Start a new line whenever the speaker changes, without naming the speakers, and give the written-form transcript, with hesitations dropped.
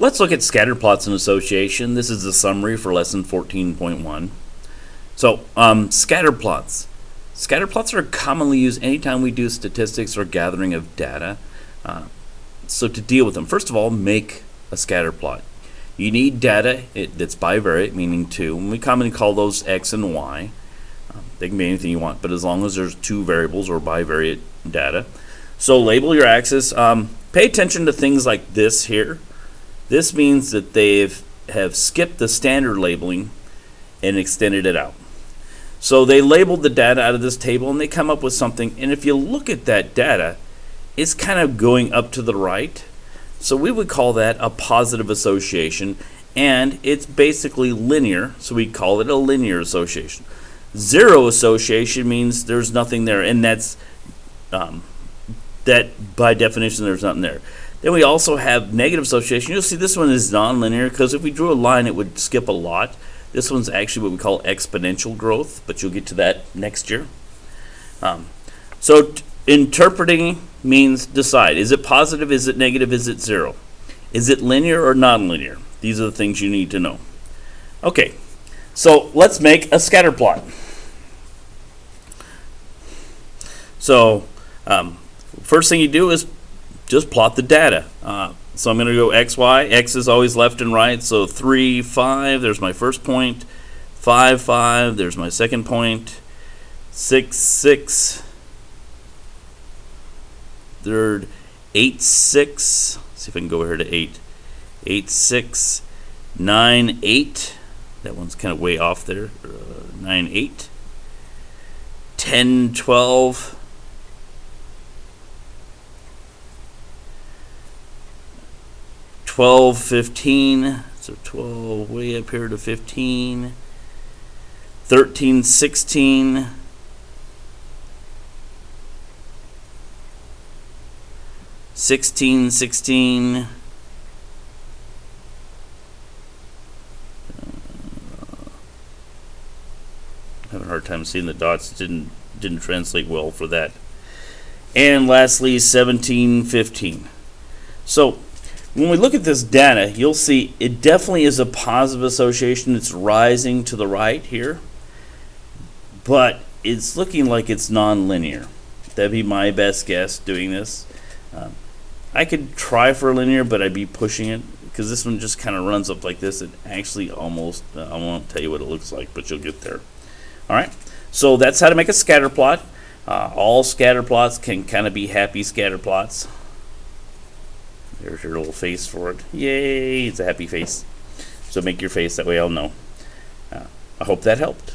Let's look at scatter plots and association. This is the summary for lesson 14.1. So, scatter plots. Scatter plots are commonly used anytime we do statistics or gathering of data. So to deal with them, first of all, make a scatter plot. You need data that's bivariate, meaning 2, and we commonly call those X and Y. They can be anything you want, but as long as there's 2 variables or bivariate data. So label your axis. Pay attention to things like this here. This means that they have skipped the standard labeling and extended it out. So they labeled the data out of this table and they come up with something, and if you look at that data, it's kind of going up to the right. So we would call that a positive association, and it's basically linear, so we call it a linear association. Zero association means there's nothing there, and that's that by definition there's nothing there. Then we also have negative association. You'll see this one is nonlinear because if we drew a line it would skip a lot. This one's actually what we call exponential growth, but you'll get to that next year. So interpreting means decide. Is it positive? Is it negative? Is it zero? Is it linear or nonlinear? These are the things you need to know. Okay, so let's make a scatter plot. So first thing you do is just plot the data. So I'm going to go X, Y. X is always left and right. So 3, 5, there's my first point. 5, 5, there's my second point. 6, 6. Third, 8, 6. Let's see if I can go over here to 8. 8, 6. 9, 8. That one's kind of way off there. 9, 8. 10, 12. 12, 15, so 12 way up here to 15, 13, 16, 16, 16, having a hard time seeing the dots, didn't translate well for that, and lastly 17, 15. So when we look at this data, you'll see it definitely is a positive association. It's rising to the right here, but it's looking like it's nonlinear. That'd be my best guess doing this. I could try for linear, but I'd be pushing it because this one just kind of runs up like this. It actually almost, I won't tell you what it looks like, but you'll get there. All right, so that's how to make a scatter plot. All scatter plots can kind of be happy scatter plots. There's your little face for it. Yay, it's a happy face. So make your face, that way I'll know. I hope that helped.